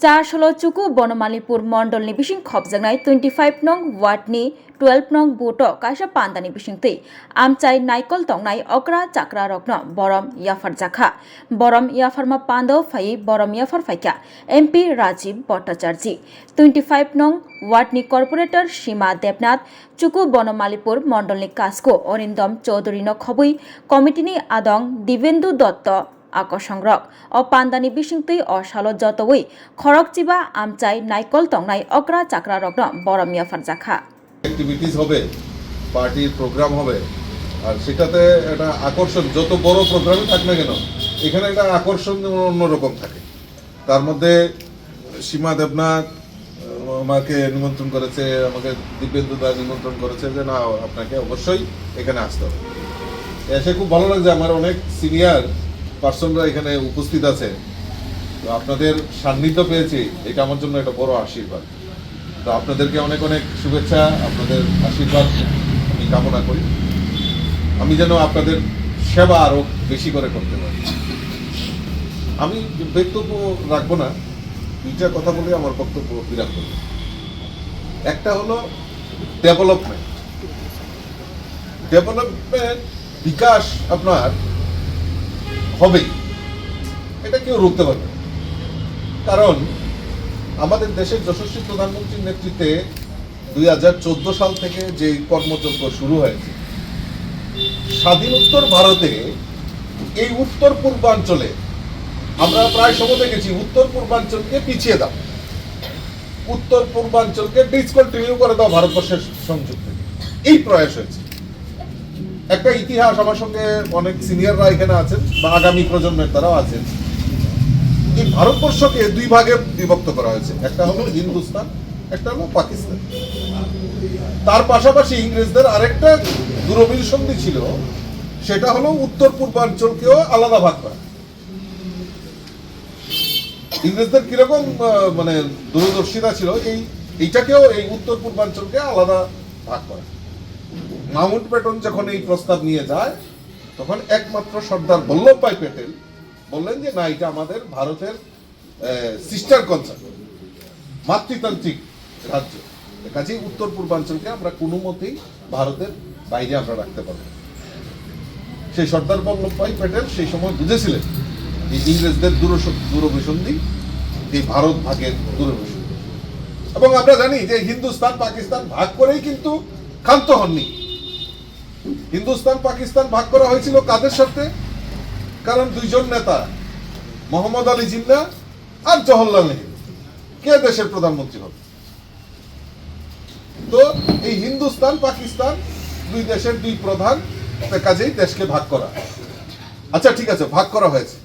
চারশোলো চুকু বনমালীপুর মন্ডলनि बिसिं खबजांनाय 25 नं वार्डनि 12 नं बुटो काisa पान्दानि बिसिंतै आमचाइ नाइकल तंनाय अग्रा चाक्रा रग्न बरम याफार जाखा बरम याफारमा पान्दो फाइ बरम याफार फाइका एमपी राजीव भट्टाचार्य 25 नं वार्डनि कर्पोरेटर सीमा देबनाथ चुकु बनमालीपुर मण्डलनि कास्को अरिन्दम चौधुरीनो खबै कमिटिनि आदं दिवेन्दु दत्त आकर्षंरक अ पान्दानि बिसिंतै असालो जतवै खरकचिबा आमचाइ नाइकल तंनाय अग्रा चाक्रा रग्न बरम याफार जाखा অ্যাক্টিভিটিস হবে পার্টির প্রোগ্রাম হবে আর সেটাতে একটা আকর্ষণ যত বড় প্রোগ্রামই থাক না কেন এখানে একটা আকর্ষণ অন্যরকম থাকে তার মধ্যে সীমা দেবনাথ আমাকে নিমন্ত্রণ করেছে আমাকে দিব্যেন্দু দা নিমন্ত্রণ করেছে যে না আপনাকে অবশ্যই এখানে আসতে হবে এসে খুব ভালো লাগছে আমার অনেক সিনিয়র পার্সনরা এখানে উপস্থিত আছে তো আপনাদের সান্নিধ্য পেয়েছি এটা আমার জন্য একটা বড় আশীর্বাদ তো আপনাদেরকে অনেক অনেক শুভেচ্ছা আপনাদের আশীর্বাদ আমি কামনা করি আমি যেন আপনাদের সেবা আরো বেশি করে করতে পারি আমি বক্তব্য রাখবো না দুইটা কথা বলে আমার বক্তব্য বিরাম করব একটা হলো ডেভেলপমেন্ট বিকাশ আপনার হবেই এটা কেউ রুখতে পারবে কারণ আমাদের দেশের যশস্বী প্রধানমন্ত্রীর নেতৃত্বে 2014 সাল থেকে যে কর্মযজ্ঞ শুরু হয়েছে স্বাধীনোত্তর ভারতে এই উত্তর পূর্বাঞ্চলে আমরা প্রায় সময় দেখেছি উত্তর পূর্বাঞ্চলকে পিছিয়ে দাও উত্তর পূর্বাঞ্চলকে ডিসকন্টিনিউ করে দাও ভারতবর্ষের সংযোগ থেকে এই প্রয়াস হয়েছে একটা ইতিহাস আমার সঙ্গে অনেক সিনিয়ররা এখানে আছেন বা আগামী প্রজন্মের তারাও আছেন এই ভারতবর্ষকে দুই ভাগে বিভক্ত করা হয়েছে একটা হলো হিন্দুস্তান একটা হলো পাকিস্তান তার পাশাপাশি ইংরেজদের আরেকটা দূরবীর সন্ধি ছিল সেটা হলো উত্তর পূর্বাঞ্চলকেও আলাদা ভাগ করা ইংরেজদের কিরকম মানে দূরদর্শিতা ছিল এইটাকেও এই উত্তর পূর্বাঞ্চলকে আলাদা ভাগ করা মাউন্ট ব্যাটন যখন এই প্রস্তাব নিয়ে যায় তখন একমাত্র সর্দার বল্লভভাই প্যাটেল বললেন যে না এটা আমাদের ভারতের সিস্টার কনসার্ন মাতৃতান্ত্রিক রাজ্য কাজেই উত্তর পূর্বাঞ্চলকে আমরা কোনো মতেই ভারতের বাইরে আমরা রাখতে পারবো সেই সর্দার বল্লভভাই প্যাটেল সেই সময় বুঝেছিলেন যে ইংরেজদের দূরভিসন্ধি এই ভারত ভাগের দূরভিসন্ধি এবং আমরা জানি যে হিন্দুস্তান পাকিস্তান ভাগ করেই কিন্তু ক্ষান্ত হননি হিন্দুস্তান পাকিস্তান ভাগ করা হয়েছিল কাদের সাথে কারণ দুইজন নেতা মোহাম্মদ আলী জিন্না আর জওহরলাল নেহরু কে দেশের প্রধানমন্ত্রী হবে তো এই হিন্দুস্তান পাকিস্তান দুই দেশের দুই প্রধান কাজেই দেশকে ভাগ করা আচ্ছা ঠিক আছে ভাগ করা হয়েছে